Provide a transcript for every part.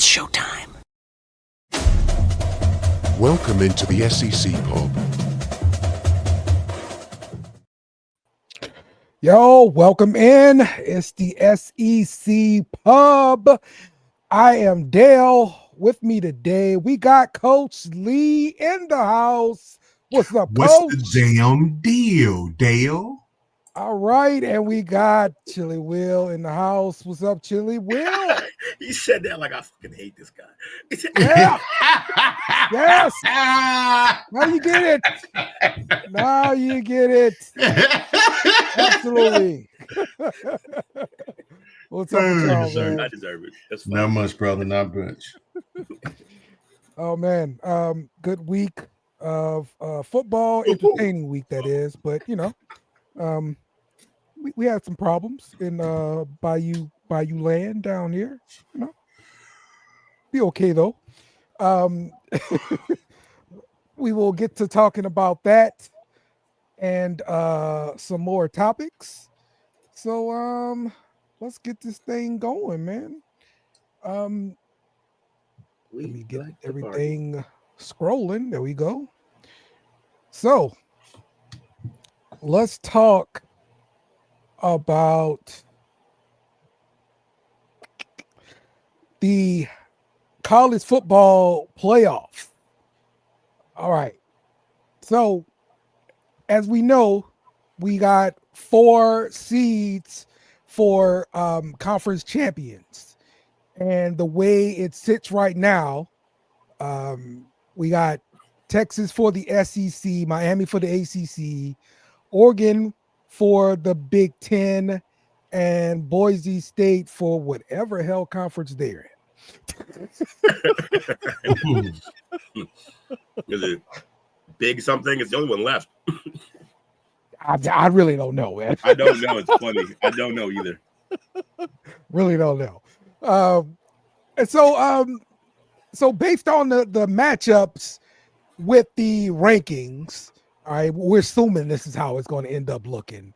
It's showtime. Welcome into the SEC Pub. Yo, welcome in. It's the SEC Pub. I am Dale. With me today, we got Coach Lee in the house. What's up, What's Coach? the damn deal, Dale? All right, and we got Chili Will in the house. What's up, Chili Will? He said that like I fucking hate this guy. Yeah. Yes. Now you get it. Now you get it. Absolutely. What's up with y'all, man? I deserve it. That's fine. Not much, brother. Not much. Oh man, good week of football, entertaining week that is. But you know, we had some problems in Bayou land down here. You know, be okay though. We will get to talking about that and some more topics. So let's get this thing going, man. Let me get everything scrolling. There we go. So let's talk about the college football playoff. All right. So as we know, we got 4 seeds for conference champions. And the way it sits right now, we got Texas for the SEC, Miami for the ACC, Oregon for the Big Ten, and Boise State for whatever hell conference they're in. Is it big something? It's the only one left. I really don't know, man. I don't know. It's funny. I don't know either. Really don't know. And so based on the matchups with the rankings, all right, we're assuming this is how it's going to end up looking.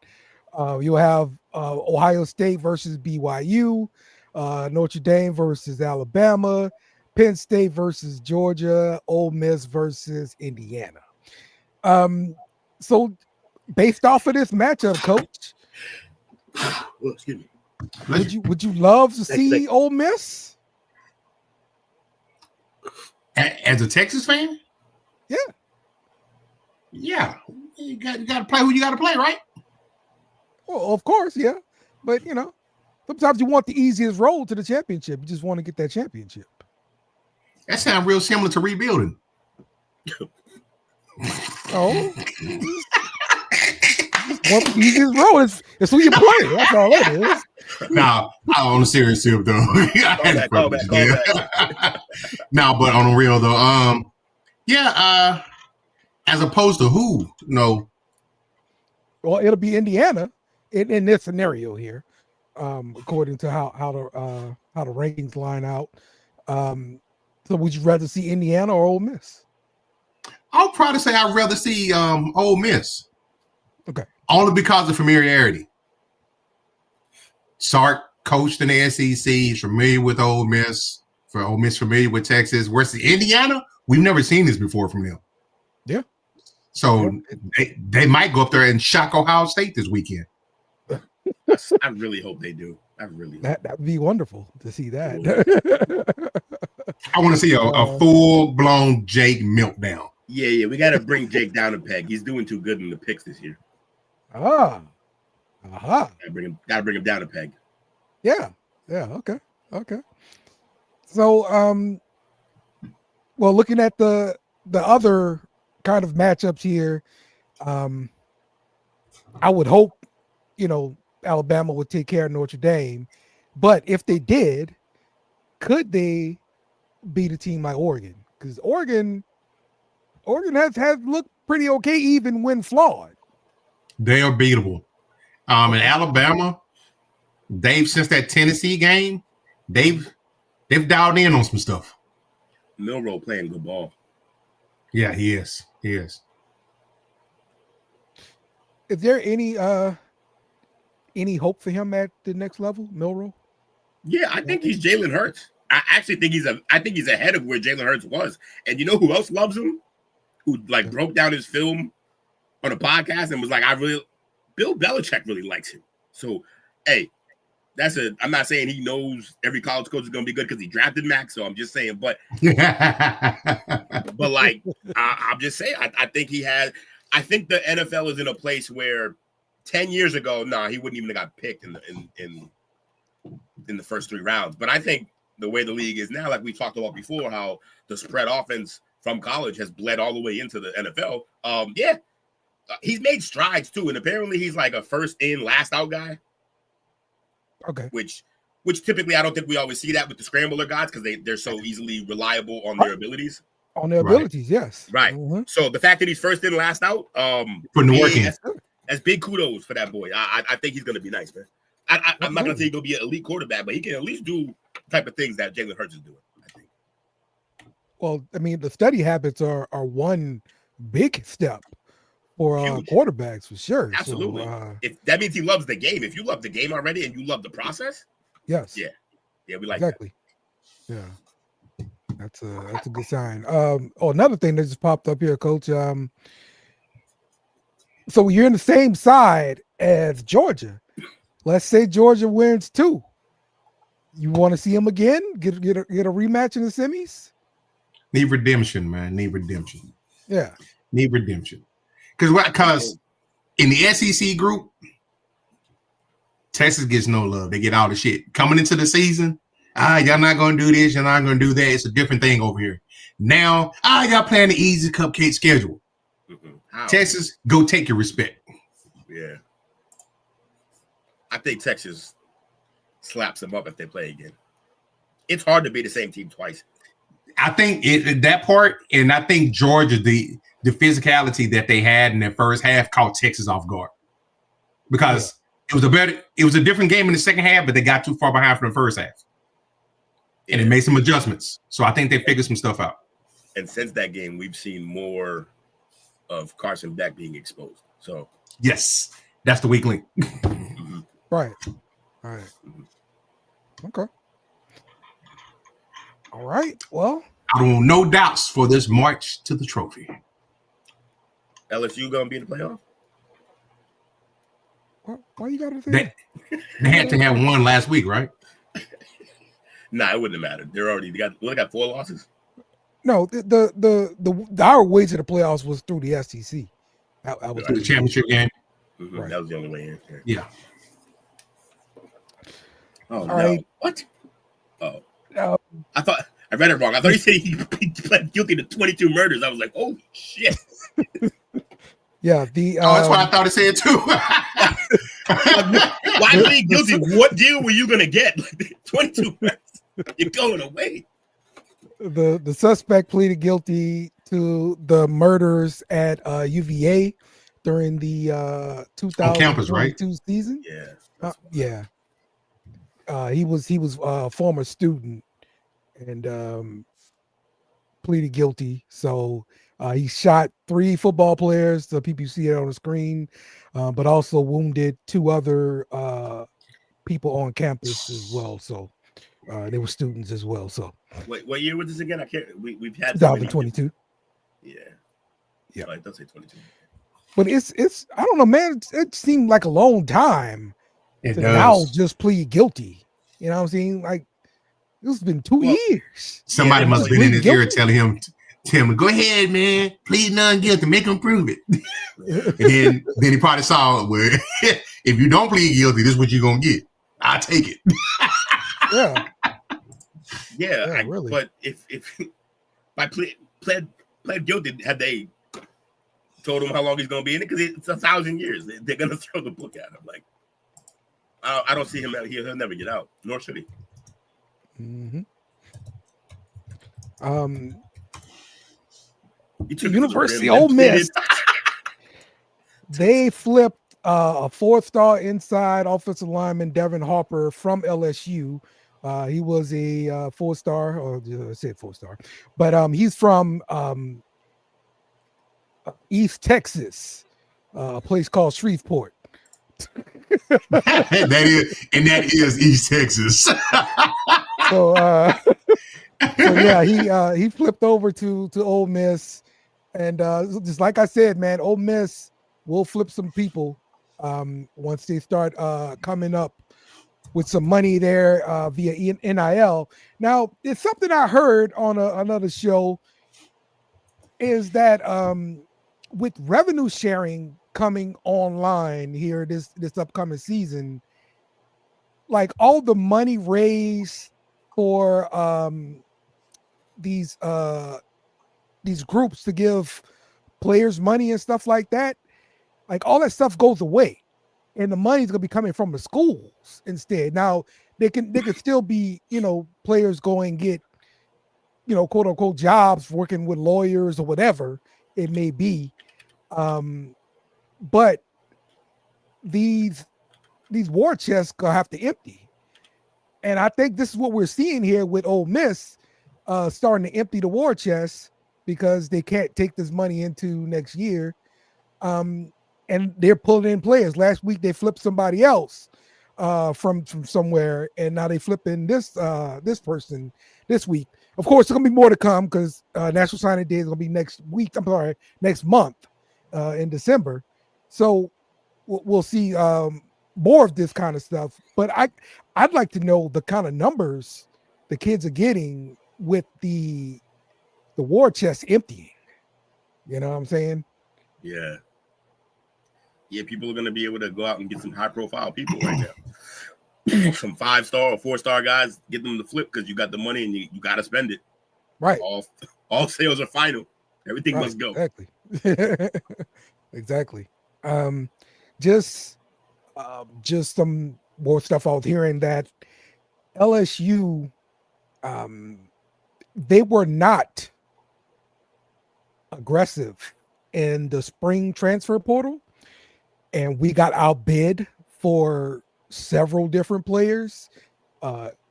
You'll have Ohio State versus BYU, Notre Dame versus Alabama, Penn State versus Georgia, Ole Miss versus Indiana. So based off of this matchup, Coach, Well, excuse me. would you love to see Ole Miss? As a Texas fan? Yeah. Yeah. You got to play who you got to play, right? Well, of course, yeah. But, you know, sometimes you want the easiest road to the championship. You just want to get that championship. That sounds real similar to rebuilding. Oh. Want the easiest road. It's who you play. That's all it is. Now, on a serious tip, though. Call back. No, but on the real, though, as opposed to who? No. Well, it'll be Indiana in this scenario here, according to how the rankings line out. So would you rather see Indiana or Ole Miss? I'll probably say I'd rather see Ole Miss. Okay. Only because of familiarity. Sark coached in the SEC, he's familiar with Ole Miss. For Ole Miss, familiar with Texas. Where's Indiana? We've never seen this before from them. Yeah. So they might go up there and shock Ohio State this weekend. I really hope they do. I really That would be wonderful to see that. I want to see a full-blown Jake meltdown. Yeah. We got to bring Jake down a peg. He's doing too good in the picks this year. Gotta bring him down a peg. Yeah. Okay. So, well, looking at the other kind of matchups here, I would hope, you know, Alabama would take care of Notre Dame, but if they did, could they beat a team like Oregon? Because Oregon has looked pretty okay even when flawed. They are beatable. In Alabama, since that Tennessee game, they've dialed in on some stuff. Milroe playing good ball. Yeah, he is. Is there any hope for him at the next level, Milroe? Yeah, I think he's Jalen Hurts. I actually think he's ahead of where Jalen Hurts was. And you know who else loves him? Who like broke down his film on a podcast and was like, Bill Belichick really likes him. So, hey, I'm not saying he knows every college coach is going to be good because he drafted Max. So I'm just saying, but like, I'm just saying, I think I think the NFL is in a place where 10 years ago, he wouldn't even have got picked in the first 3 rounds. But I think the way the league is now, like we talked about before, how the spread offense from college has bled all the way into the NFL. He's made strides too, and apparently he's like a first in, last out guy. Okay. Which typically I don't think we always see that with the scrambler guys because they're so easily reliable on their abilities. On their abilities, yes. Right. Mm-hmm. So the fact that he's first in, last out, putting the work in. That's big kudos for that boy. I think he's gonna be nice, man. I'm not gonna say he's gonna be an elite quarterback, but he can at least do the type of things that Jalen Hurts is doing, I think. Well, I mean, the study habits are one big step for quarterbacks for sure. Absolutely. So, if that means he loves the game. If you love the game already and you love the process, yes. Yeah, we like exactly. That. Yeah. That's a good sign. Another thing that just popped up here, Coach. So you're in the same side as Georgia. Let's say Georgia wins 2. You want to see him again? Get a rematch in the semis? Need redemption, man. Need redemption. Yeah. Need redemption. Because in the SEC group, Texas gets no love. They get all the shit. Coming into the season, y'all not going to do this. You're not going to do that. It's a different thing over here. Now, y'all playing the easy cupcake schedule. Mm-hmm. Texas, go take your respect. Yeah. I think Texas slaps them up if they play again. It's hard to be the same team twice. I think that part, and I think Georgia, the physicality that they had in their first half caught Texas off guard because it was a different game in the second half, but they got too far behind from the first half, and it made some adjustments. So I think they figured some stuff out. And since that game, we've seen more of Carson Beck being exposed. So yes, that's the weak link. Right. All right. Okay. All right. Well, I don't no doubts for this march to the trophy. LSU gonna be in the playoff? Why you gotta say they had to have one last week, right? Nah, it wouldn't have mattered. They got 4 losses. No, our way to the playoffs was through the SEC. I was through the championship game. Mm-hmm. Right. That was the only way in. Yeah. Oh, all no. Right. What? Oh. I thought I read it wrong. I thought he said he pled guilty to 22 murders. I was like, oh shit. Yeah, that's what I thought it said too. Why plead guilty? What deal were you gonna get? 22 murders. You're going away. The suspect pleaded guilty to the murders at UVA during the 2022 season. Yeah. He was a former student and pleaded guilty. So he shot 3 football players. The people you see it on the screen, but also wounded 2 other people on campus as well. So they were students as well. So wait, what year was this again? I can't. We've had 2022. Yeah. Oh, it does say 22. But it's I don't know, man. It seemed like a long time to now just plead guilty. You know what I'm saying? Like it's been 2 years. Somebody must have been in his ear telling him, go ahead, man, plead non guilty, make him prove it. and then he probably saw it where if you don't plead guilty, this is what you're gonna get. I'll take it. Yeah, really. But if I pled guilty, had they told him how long he's gonna be in it? Because it's 1,000 years. They're gonna throw the book at him. Like I don't see him out here. He'll never get out, nor should he. Mm-hmm. University Ole Miss. They flipped a 4-star inside offensive lineman Devin Harper from LSU. He was a 4-star, or I said 4-star, but he's from East Texas, a place called Shreveport. that is East Texas. So yeah, he flipped over to Ole Miss, and just like I said, man, Ole Miss will flip some people once they start coming up with some money there via NIL. Now, it's something I heard on another show is that with revenue sharing coming online here this upcoming season, like all the money raised for these groups to give players money and stuff like that, like all that stuff goes away, and the money's gonna be coming from the schools instead. Now they can still be, players go and get, quote unquote jobs working with lawyers or whatever it may be, but these war chests gonna have to empty, and I think this is what we're seeing here with Ole Miss starting to empty the war chests because they can't take this money into next year. And they're pulling in players. Last week they flipped somebody else from somewhere, and now they flipping this person this week. Of course, there's gonna be more to come because National Signing Day is gonna be next month in December. So we'll see more of this kind of stuff. But I'd like to know the kind of numbers the kids are getting with the war chest emptying. You know what I'm saying? Yeah. Yeah, people are going to be able to go out and get some high-profile people right now. Some 5-star or 4-star guys, get them to flip because you got the money and you got to spend it. Right. All sales are final. Everything must go. Exactly. Exactly. Just some more stuff I was hearing that LSU, they were not aggressive in the spring transfer portal, and we got outbid for several different players,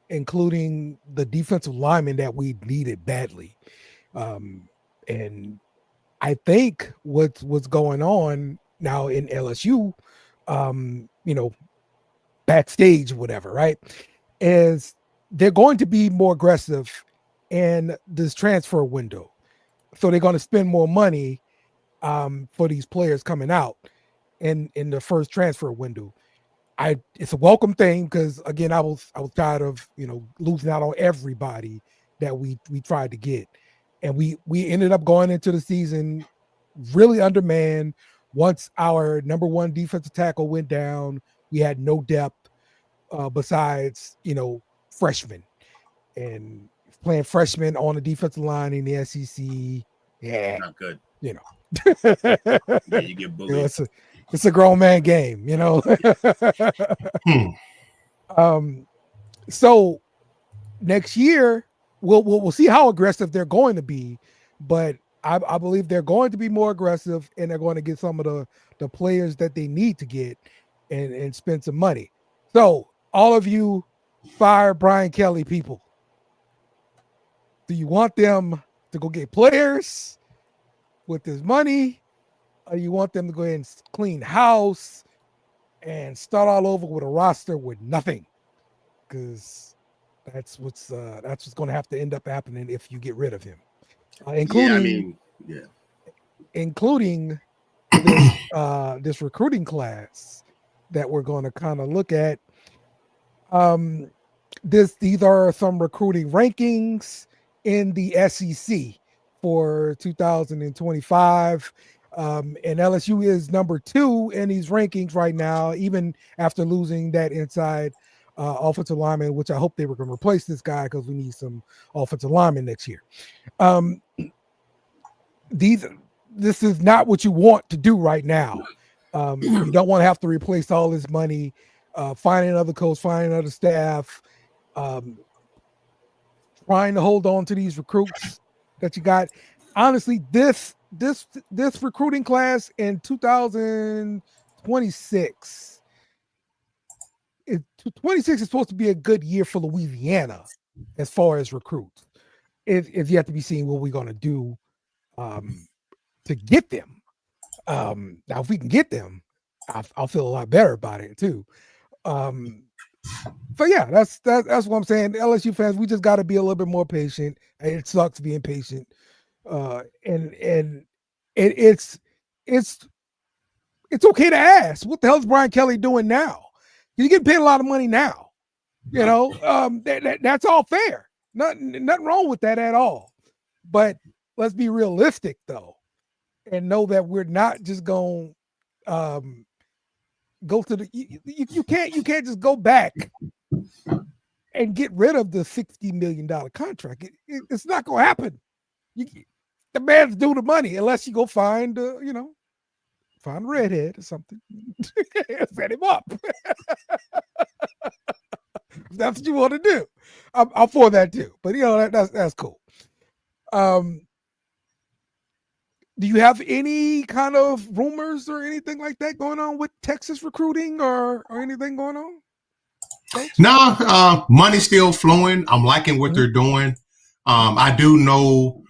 including the defensive lineman that we needed badly. And I think what's going on now in LSU, backstage, whatever, right, is they're going to be more aggressive in this transfer window. So they're going to spend more money for these players coming out in the first transfer window. It's a welcome thing because again, I was tired of losing out on everybody that we tried to get, and we ended up going into the season really undermanned. Once our number one defensive tackle went down, we had no depth besides freshmen, and playing freshmen on the defensive line in the SEC, yeah, Not good. Yeah, you get bullied. It's a grown man game, So next year we'll see how aggressive they're going to be, but I believe they're going to be more aggressive, and they're going to get some of the players that they need to get and spend some money. So all of you fire Brian Kelly people, do you want them to go get players with this money, or you want them to go ahead and clean house and start all over with a roster with nothing? Because that's what's going to have to end up happening if you get rid of him, including this recruiting class that we're going to kind of look at. These are some recruiting rankings in the SEC for 2025. And LSU is number 2 in these rankings right now, even after losing that inside offensive lineman, which I hope they were going to replace this guy because we need some offensive linemen next year. This is not what you want to do right now. You don't want to have to replace all this money, find another coach, find another staff, trying to hold on to these recruits that you got. Honestly, this recruiting class in 2026, 26 is supposed to be a good year for Louisiana as far as recruits. It's yet to be seen what we're going to do to get them. Now, if we can get them, I'll feel a lot better about it too. So yeah, that's what I'm saying. The LSU fans, we just got to be a little bit more patient. And it sucks being patient. It's okay to ask, what the hell is Brian Kelly doing now? You get paid a lot of money now. That's all fair. Nothing wrong with that at all. But let's be realistic though, and know that we're not just going go to the you can't just go back and get rid of the $60 million contract. It's not going to happen. The man's due the money unless you go find find a redhead or something. Set him up. If that's what you want to do. I'm for that too. But that's cool. Do you have any kind of rumors or anything like that going on with Texas recruiting or anything going on? Coach? No, money's still flowing. I'm liking what they're doing. I do know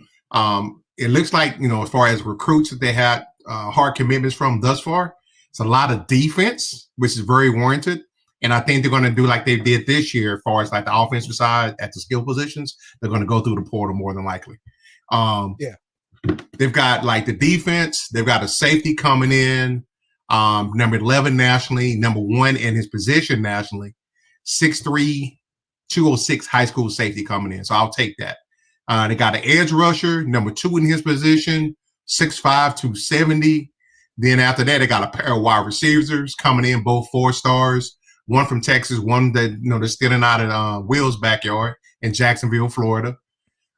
it looks like, as far as recruits that they had hard commitments from thus far, it's a lot of defense, which is very warranted. And I think they're going to do like they did this year as far as like the offensive side at the skill positions. They're going to go through the portal more than likely. They've got like the defense. They've got a safety coming in, number 11 nationally, number 1 in his position nationally, 6'3", 206 high school safety coming in. So I'll take that. They got an edge rusher, number 2 in his position, 6'5", 270. Then after that, they got a pair of wide receivers coming in, both 4 stars. One from Texas, one that they're stealing out of Will's backyard in Jacksonville, Florida.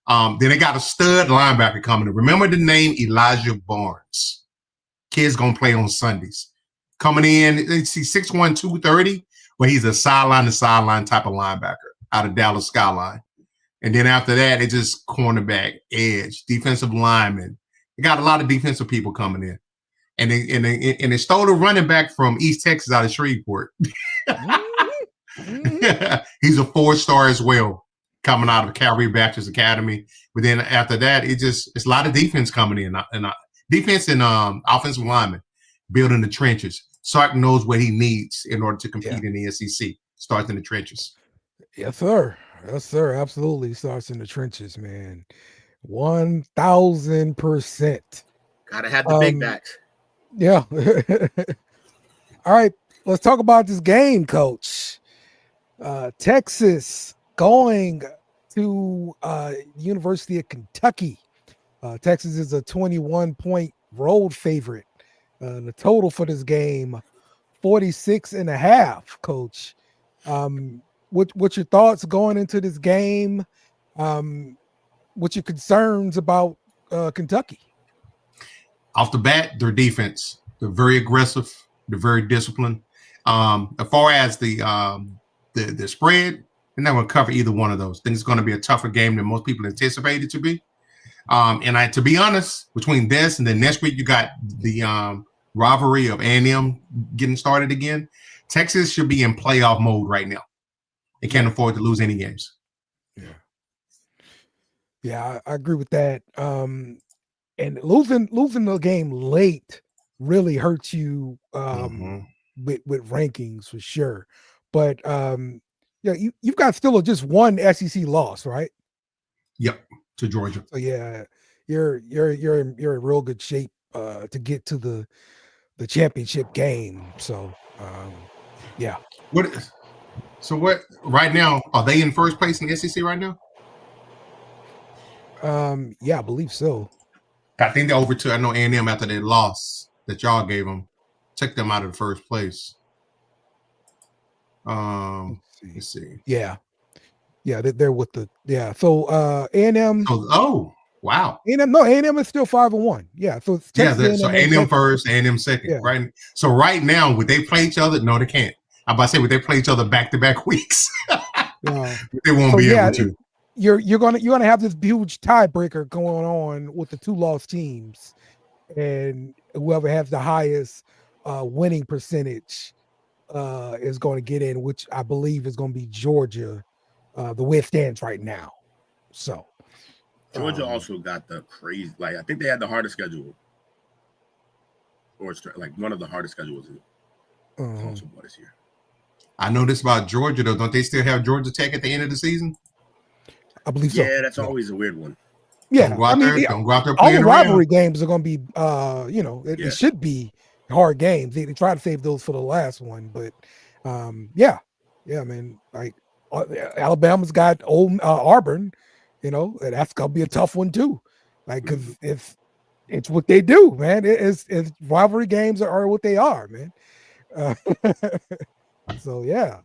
Then they got a stud linebacker coming in. Remember the name Elijah Barnes. Kid's gonna play on Sundays. Coming in, he's 6'1", 230, but he's a sideline-to-sideline type of linebacker out of Dallas Skyline. And then after that, it's just cornerback, edge, defensive lineman. They got a lot of defensive people coming in. And they stole a running back from East Texas out of Shreveport. He's a 4-star as well, coming out of Calvary Baptist Academy. But then after that, it's a lot of defense coming in, and defense and offensive linemen building the trenches. Sark knows what he needs in order to compete in the SEC. Starts in the trenches. Yes, sir. Yes, sir. Absolutely starts in the trenches, man. 1,000%. Gotta have the big backs. Yeah. All right. Let's talk about this game, Coach. Texas going to University of Kentucky. Texas is a 21-point road favorite. The total for this game, 46.5, Coach. What's your thoughts going into this game? What's your concerns about Kentucky? Off the bat, their defense. They're very aggressive. They're very disciplined. As far as the spread, they're not going to cover either one of those. I think it's going to be a tougher game than most people anticipate it to be. To be honest, between this and then next week, you got the rivalry of A&M getting started again. Texas should be in playoff mode right now. They can't afford to lose any games. Yeah, I agree with that. And losing the game late really hurts you with rankings for sure. But you've got still just one SEC loss, right? Yep, to Georgia. So yeah, you're in real good shape to get to the championship game. So yeah. What right now, are they in first place in the SEC right now? Yeah, I believe so. I think they're over to, I know A&M after their loss that y'all gave them, took them out of the first place. Let's see. Yeah, they're with the So A&M. Oh, wow. A&M is still 5-1. Yeah, so it's Texas, so A&M first, A&M second, right? So right now, would they play each other? No, they can't. I'm about to say, would they play each other back-to-back weeks? They won't be able to. You're gonna have this huge tiebreaker going on with the 2 lost teams, and whoever has the highest winning percentage is going to get in, which I believe is going to be Georgia, the way it stands right now. So Georgia also got the crazy, I think they had the hardest schedule, or one of the hardest schedules in college football this year. I know this about Georgia though. Don't they still have Georgia Tech at the end of the season? I believe so. Yeah, that's always a weird one. Yeah, Don't go out there. Don't go out there all the playing rivalry around. games are going to be, it should be hard games. They try to save those for the last one, but yeah, man. Like Alabama's got old Auburn, and that's going to be a tough one too. Like because it's what they do, man. It's rivalry games are what they are, man. So yeah,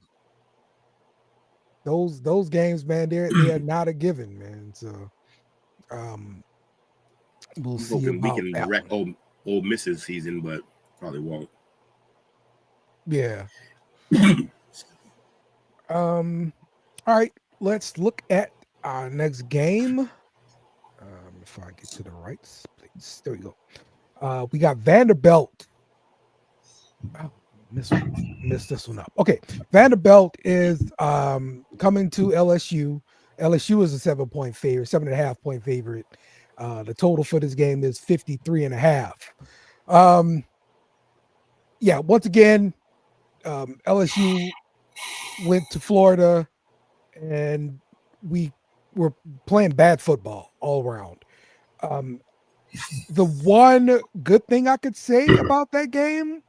those games, man, they are not a given, man. So we'll see hoping we about can that wreck one. Ole Miss's season, but probably won't. Yeah. All right, let's look at our next game. If I get to the right place, there we go. We got Vanderbilt. Oh, missed this one up. Okay, Vanderbilt is coming to LSU. LSU is a 7-point favorite, 7.5-point favorite. The total for this game is 53.5. Yeah, once again, LSU went to Florida and we were playing bad football all around. The one good thing I could say about that game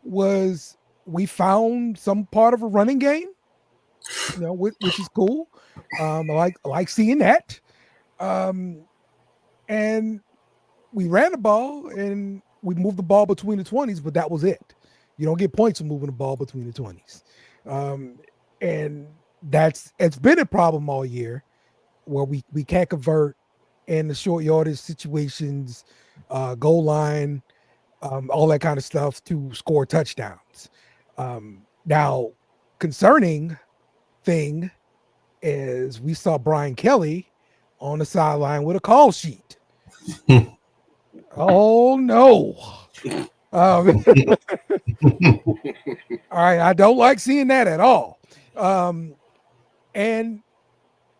was we found some part of a running game, which is cool. I like seeing that. And we ran the ball and we moved the ball between the 20s, but that was it. You don't get points for moving the ball between the 20s. And it's been a problem all year where we can't convert in the short yardage situations, goal line, all that kind of stuff to score touchdowns. Now, concerning thing is we saw Brian Kelly on the sideline with a call sheet. Oh no. All right, I don't like seeing that at all. And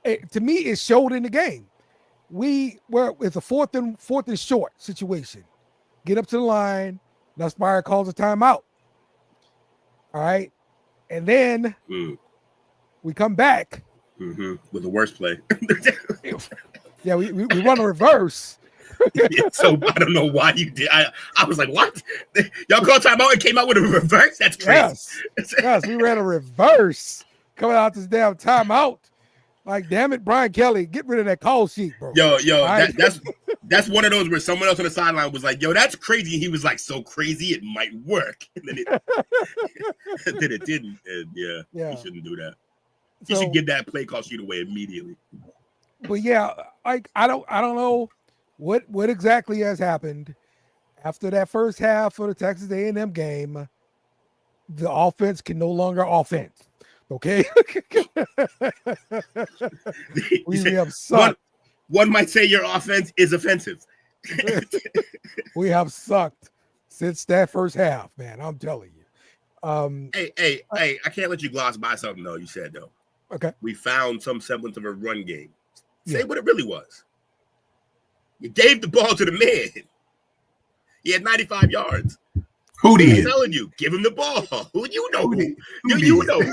to me, it showed in the game. It's a fourth and short situation. Get up to the line. Nussmeier calls a timeout. All right, and then we come back with the worst play. Yeah, we run a reverse. So I don't know why you did. I was like, what? Y'all called timeout and came out with a reverse? That's crazy. Yes, we ran a reverse coming out this damn timeout. Like, damn it, Brian Kelly, get rid of that call sheet, bro. Yo, that's one of those where someone else on the sideline was like, yo, that's crazy. And he was like, so crazy it might work. And then it didn't. And yeah, you shouldn't do that. You should give that play call sheet away immediately. But yeah, like I don't know what exactly has happened after that first half of the Texas A&M game. The offense can no longer offense. Okay, we have sucked. One might say your offense is offensive. We have sucked since that first half, man. I'm telling you. Hey! I can't let you gloss by something though. You said though. Okay. We found some semblance of a run game. Say what it really was. You gave the ball to the man. He had 95 yards. Who did? I'm telling you, give him the ball. Who you know? Who did? You know. He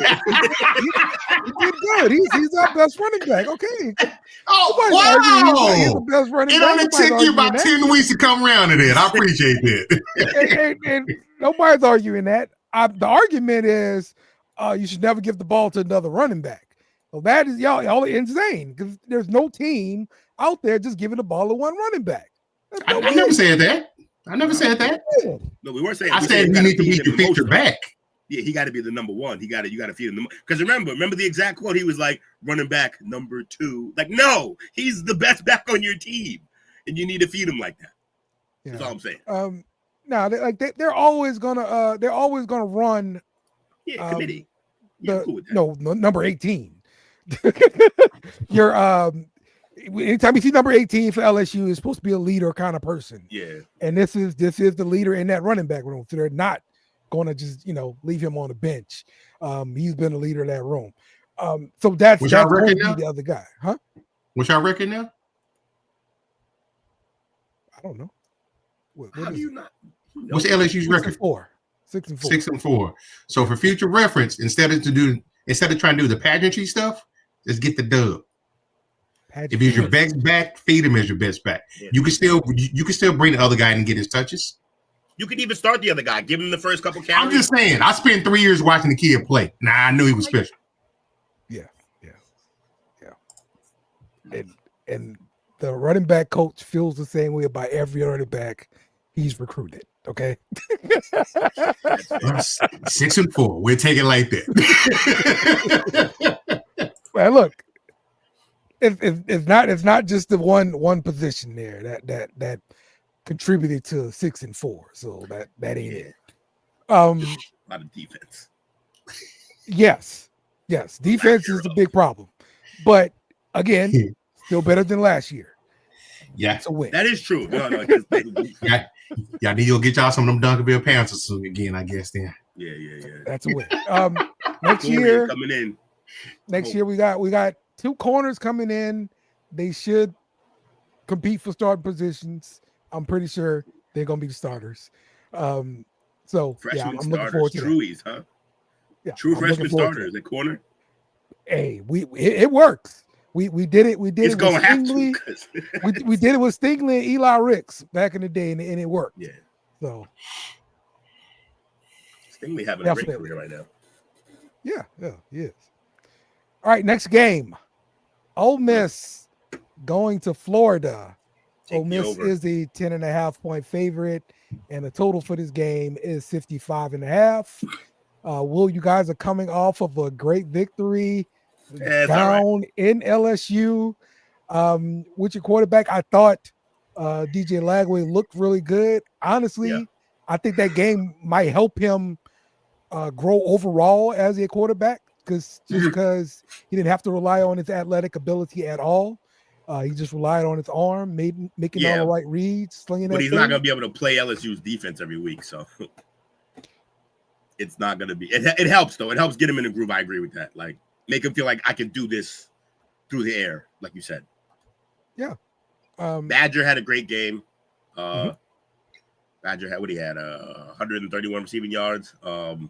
did good. He's our best running back. Okay. Oh, wow. He's the best running back. It only took you about 10 weeks to come around to that. I appreciate that. and nobody's arguing that. The argument is you should never give the ball to another running back. So that is y'all are insane because there's no team out there just giving the ball to one running back. I never said that. I never said that. No, we weren't saying. I said you need to be your feature back. Yeah, he got to be the number one. You got to feed him because remember the exact quote. He was like running back number 2. Like, no, he's the best back on your team, and you need to feed him like that. Yeah. That's all I'm saying. No, they're always gonna run. Yeah, committee. Number 18. You're anytime you see number 18 for LSU, is supposed to be a leader kind of person. Yeah. And this is the leader in that running back room. So they're not going to just, leave him on the bench. He's been a leader in that room. So that's going to be the other guy. Huh? What's y'all record now? I don't know. How do you not? What's LSU's record? 4. 6-4. 6-4. So for future reference, instead of trying to do the pageantry stuff, just get the dub. If he's your best back, feed him as your best back. Yeah. You can still bring the other guy and get his touches. You could even start the other guy, give him the first couple carries. I'm just saying, I spent 3 years watching the kid play. I knew he was special. Yeah. And the running back coach feels the same way about every running back he's recruited. Okay. 6-4. We'll take it like that. Well, look, it's not just the one position there that contributed to 6-4. So that ain't it. A lot of defense. Yes. Defense is a big problem, but again, still better than last year. Yeah, it's a win. That is true. No. Y'all need to get y'all some of them Dunkerville Panthers soon again, I guess. Then. Yeah. That's a win. Next year coming in. Next year we got 2 corners coming in. They should compete for starting positions. I'm pretty sure they're gonna be the starters. So freshman I'm looking forward to Truies, huh? Yeah, true freshman starters at corner. Hey, it works. We did it. We did it's it gonna with have Stingley. to. we did it with Stingley and Eli Ricks back in the day, and it worked. Yeah. So Stingley having a great career right now. Yeah, he is. All right, next game. Ole Miss going to Florida. Ole Miss is a 10.5-point favorite, and the total for this game is 55.5. Will, you guys are coming off of a great victory down in LSU. With your quarterback, I thought DJ Lagway looked really good. Honestly, I think that game might help him grow overall as a quarterback because he didn't have to rely on his athletic ability at all. He just relied on his arm, making all the right reads, slinging that. But he's not going to be able to play LSU's defense every week, so it's not going to be. It helps though. It helps get him in the groove. I agree with that. Like make him feel like I can do this through the air, like you said. Yeah. Badger had a great game. Badger had 131 receiving yards. Lagway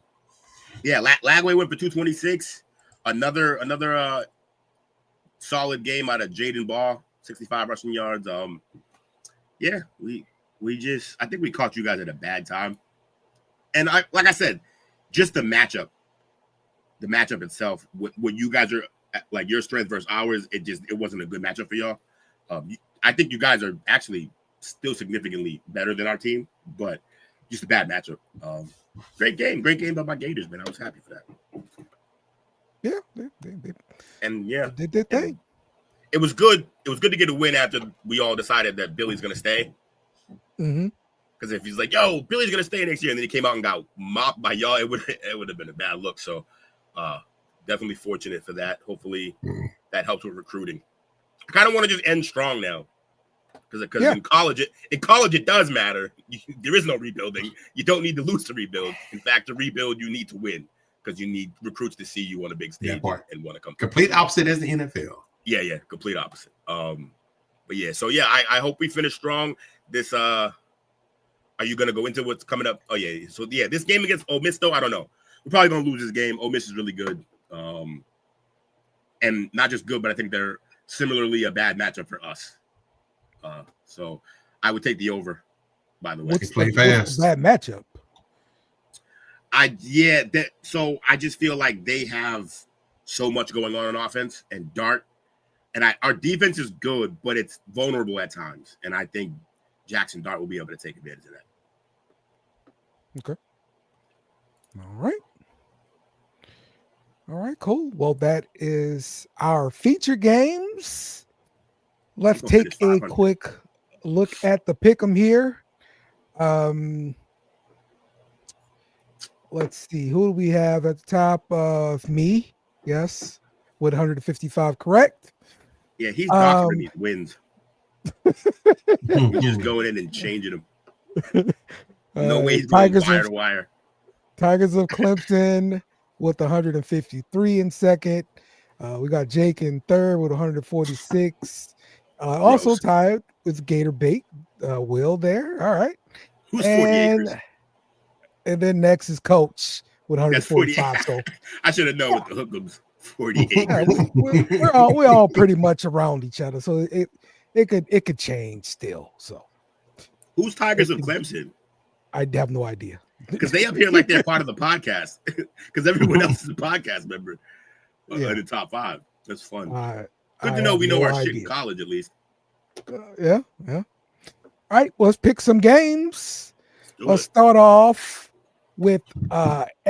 went for 226. Another solid game out of Jaden Ball, 65 rushing yards. I think we caught you guys at a bad time. And like I said, just the matchup itself, when you guys are like your strength versus ours, it wasn't a good matchup for y'all. I think you guys are actually still significantly better than our team, but just a bad matchup. Great game by my Gators, man. I was happy for that. Yeah, they did their thing. It was good. It was good to get a win after we all decided that Billy's gonna stay. Mm-hmm. Because if he's like, "Yo, Billy's gonna stay next year," and then he came out and got mopped by y'all, it would have been a bad look. So, definitely fortunate for that. Hopefully, that helps with recruiting. I kind of want to just end strong now, because in college it does matter. There is no rebuilding. You don't need to lose to rebuild. In fact, to rebuild, you need to win because you need recruits to see you on a big stage and want to come. Complete opposite as the NFL. Yeah, complete opposite. I hope we finish strong. This are you gonna go into what's coming up? Oh yeah. So yeah, this game against Ole Miss though, I don't know. We're probably gonna lose this game. Ole Miss is really good. And not just good, but I think they're similarly a bad matchup for us. So I would take the over, by the way. What's bad matchup? I just feel like they have so much going on offense and Dart. And our defense is good, but it's vulnerable at times. And I think Jackson Dart will be able to take advantage of that. Okay. All right, cool. Well, that is our feature games. Let's take a quick look at the pick'em here. Let's see. Who do we have at the top of me? Yes, with 155 correct. Yeah, he's doctoring these wins. He's just going in and changing them. No way he's going wire to wire. Tigers of Clemson with 153 in second. We got Jake in third with 146. Also tied with Gator Bait. Will there. All right. Who's 40 acres? And then next is Coach with That's 48. 145. So I should have known with the Hook'ems 48. all right, we're all pretty much around each other. So it could change still. So Who's Tigers of Clemson? I have no idea. Because they appear like they're part of the podcast. Because everyone else is a podcast member in the top 5. That's fun. Good to know we know our shit in college at least. Yeah. All right, let's pick some games. Let's start off with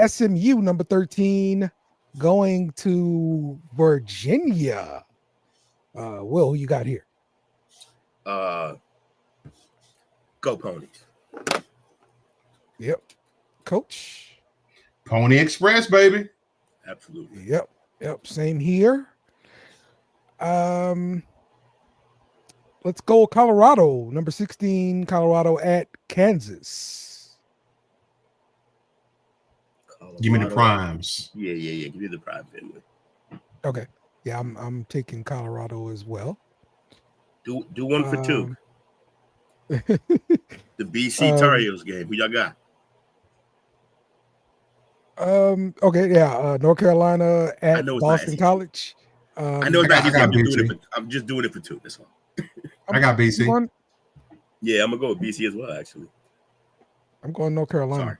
SMU number 13 going to Virginia. Will, who you got here? Go Ponies. Yep. Coach. Pony Express, baby. Absolutely. Yep. Same here. Let's go Colorado, number 16, Colorado at Kansas. Colorado. Give me the primes. Yeah. Give me the prime family. Okay. Yeah, I'm taking Colorado as well. Do one for two. The BC Tar Heels game. Who y'all got? Okay, yeah. North Carolina at Boston College. I know it's not easy. I'm just doing it for two. That's all. I got BC. Yeah, I'm gonna go with BC as well. Actually, I'm going North Carolina.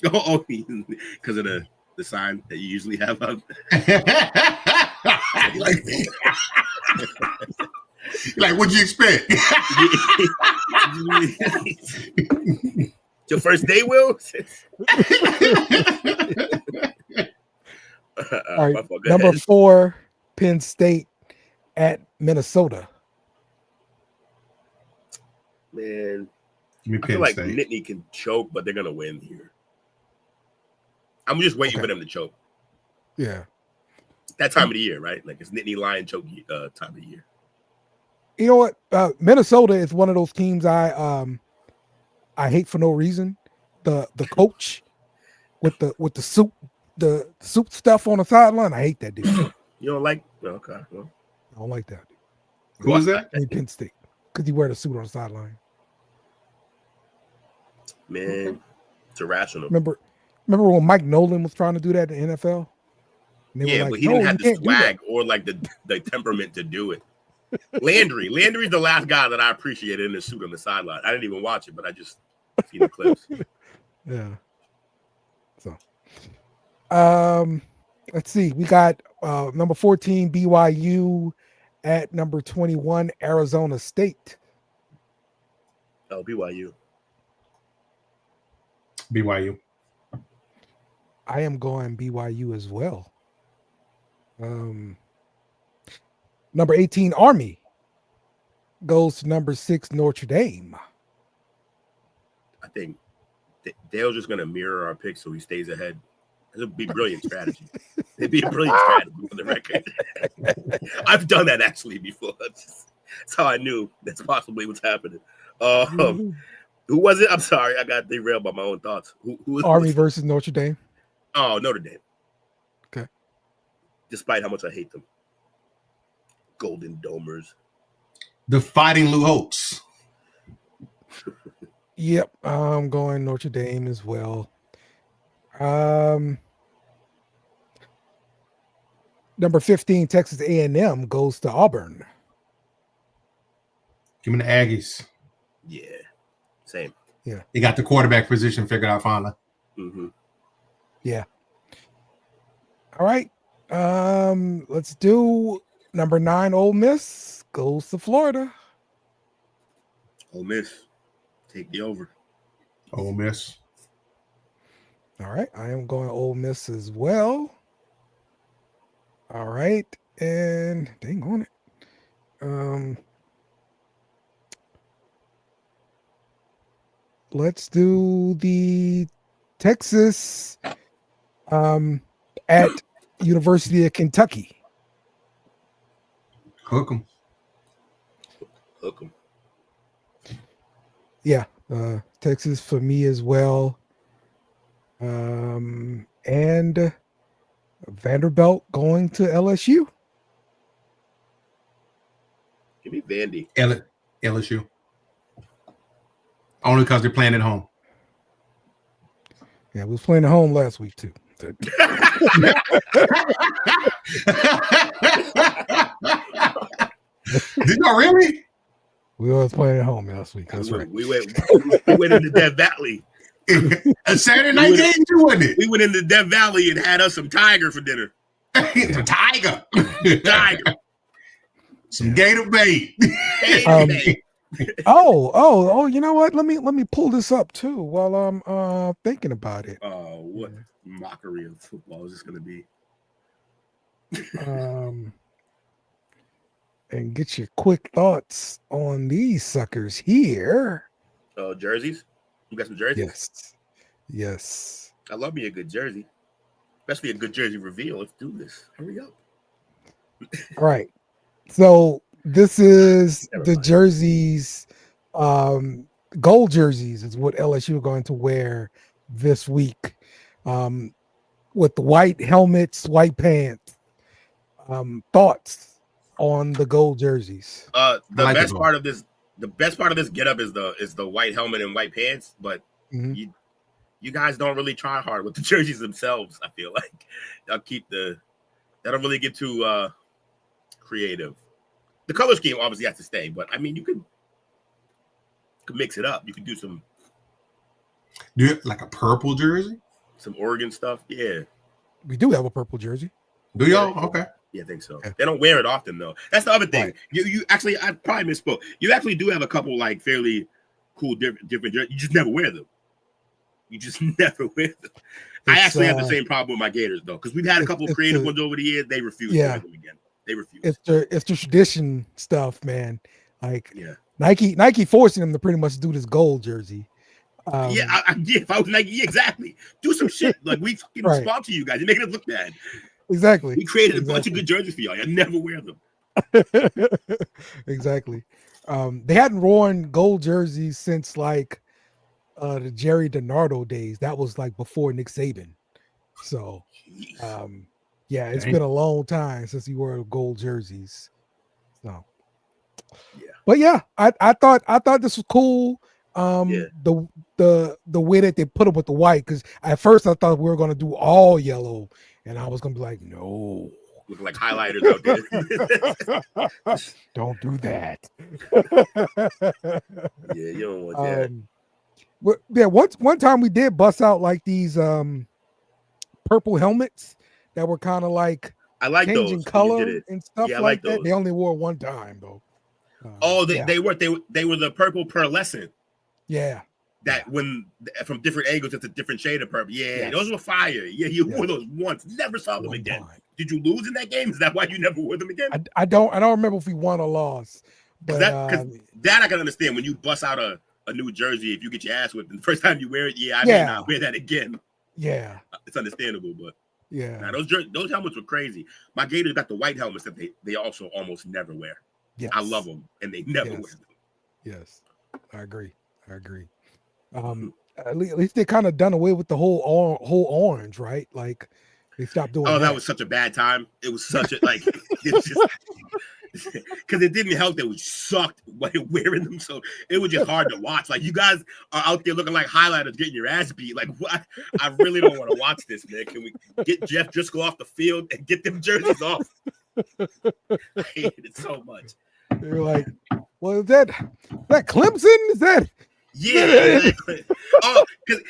Sorry. Oh, because of the sign that you usually have up. Like, what'd you expect? Your first day, Will? All right, number 4, Penn State at Minnesota. Man, Give me I feel like State. Nittany can choke, but they're gonna win here. I'm just waiting for them to choke. Yeah, that time of the year, right? Like it's Nittany Lion choke time of the year. You know what? Minnesota is one of those teams I hate for no reason. The coach with the soup stuff on the sideline. I hate that dude. You don't like? Okay, well. I don't like that. Who was that? In Penn State, because he wear the suit on the sideline. Man, it's irrational. Remember when Mike Nolan was trying to do that in the NFL? Yeah, like, but he didn't have the swag or like the temperament to do it. Landry's the last guy that I appreciated in the suit on the sideline. I didn't even watch it, but I just seen the clips. Yeah. So, let's see. We got number 14 BYU at number 21 Arizona State. Oh, BYU. I am going BYU as well. Number 18 Army goes to number 6 Notre Dame. I think Dale's just going to mirror our picks so he stays ahead. It'd be brilliant strategy. It'd be a brilliant strategy for the record. I've done that actually before. That's how I knew that's possibly what's happening. Who was it? I'm sorry, I got derailed by my own thoughts. Who was Army versus Notre Dame? Oh, Notre Dame. Okay. Despite how much I hate them. Golden Domers. The Fighting Lou Holtz. Yep, I'm going Notre Dame as well. Number 15 Texas A&M goes to Auburn. Give me the Aggies. Yeah, same. Yeah, they got the quarterback position figured out finally. Mm-hmm. Yeah. All right. Let's do number 9 Ole Miss goes to Florida. Ole Miss. Take the over. Ole Miss. All right. I am going Ole Miss as well. All right. And dang on it. Let's do the Texas at University of Kentucky. Hook 'em. Yeah, Texas for me as well. And Vanderbilt going to LSU. Give me Vandy. LSU. Only because they're playing at home. Yeah, we was playing at home last week too. Did y'all really? We was playing at home last week. That's right. We went into Death Valley. A Saturday night game too, wasn't it? We went into Death Valley and had us some tiger for dinner. The tiger. Tiger. Some gator bait. Oh, you know what? Let me pull this up too while I'm thinking about it. Oh, what mockery of football is this gonna be? And get your quick thoughts on these suckers here. Jerseys? You got some jerseys? Yes. I love me a good jersey. Especially a good jersey reveal. Let's do this. Hurry up. All right. So this is the jerseys, gold jerseys is what LSU are going to wear this week. With the white helmets, white pants. Thoughts on the gold jerseys? The best part of this getup is the white helmet and white pants, but you guys don't really try hard with the jerseys themselves. I feel like they don't really get too creative. The color scheme obviously has to stay, but I mean you could mix it up. You could do some like a purple jersey, some Oregon stuff. Yeah, we do have a purple jersey. Do y'all? Okay. Yeah, I think so. They don't wear it often though. That's the other thing. Right. You actually, I probably misspoke. You actually do have a couple like fairly cool different jerseys. You just never wear them. You just never wear them. I actually have the same problem with my Gators though, because we've had a couple of creative ones over the years. They refuse to wear them again. They refuse. It's the tradition stuff, man. Like Nike forcing them to pretty much do this gold jersey. If I was Nike, exactly. Do some shit. Like we fucking sponsor you guys. You're making it look bad. Exactly. We created a bunch of good jerseys for y'all. You never wear them. Exactly. They hadn't worn gold jerseys since like the Jerry DiNardo days. That was like before Nick Saban. So it's been a long time since he wore gold jerseys. So but I thought this was cool. The way that they put it with the white, because at first I thought we were gonna do all yellow, and I was gonna be like, no, look like highlighters out there. Don't do that. Yeah, you don't want that. One time we did bust out like these purple helmets that were kind of like changing those color and stuff like that. They only wore one time though. They were the purple pearlescent. Yeah. That when from different angles, it's a different shade of purple. Yeah, those were fire. Yeah, you wore those once. Never saw them again. Did you lose in that game? Is that why you never wore them again? I don't remember if we won or lost. But that I can understand when you bust out a new jersey, if you get your ass whipped the first time you wear it, I may not wear that again. Yeah. It's understandable, but yeah. Those helmets were crazy. My Gators got the white helmets that they also almost never wear. Yes. I love them and they never wear them. Yes. I agree. At least they kind of done away with the whole orange, right? Like they stopped doing that. That was such a bad time. It was such a like it's just because it didn't help that we sucked wearing them, so it was just hard to watch. Like you guys are out there looking like highlighters, getting your ass beat. Like what? I really don't want to watch this, man. Can we get Jeff Driscoll off the field and get them jerseys off? I hated it so much. You're like, well, is that Clemson? Is that? Yeah. And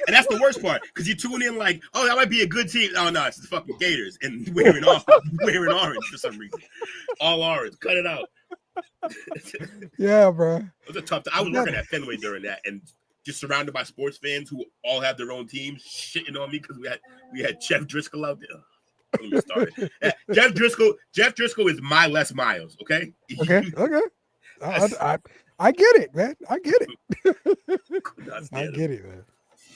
that's the worst part because you tune in like, that might be a good team. Oh no, it's the fucking Gators and wearing orange for some reason. All orange. Cut it out. Yeah, bro. It was a tough time. I was working at Fenway during that and just surrounded by sports fans who all have their own teams shitting on me because we had Jeff Driscoll out there. Let me start. Jeff Driscoll is my Les Miles. Okay. I get it, man. I get it. I get it, man.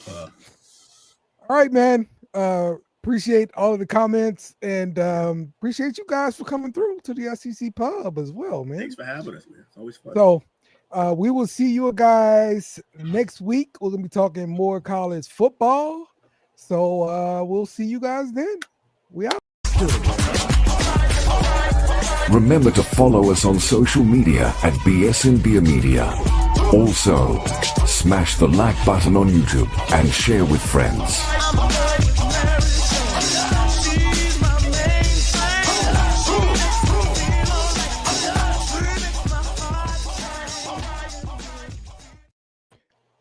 All right, man. Appreciate all of the comments and appreciate you guys for coming through to the SEC Pub as well, man. Thanks for having us, man. It's always fun. So we will see you guys next week. We're gonna be talking more college football. So we'll see you guys then. We out. Remember to follow us on social media at BSN Beer Media. Also, smash the like button on YouTube and share with friends.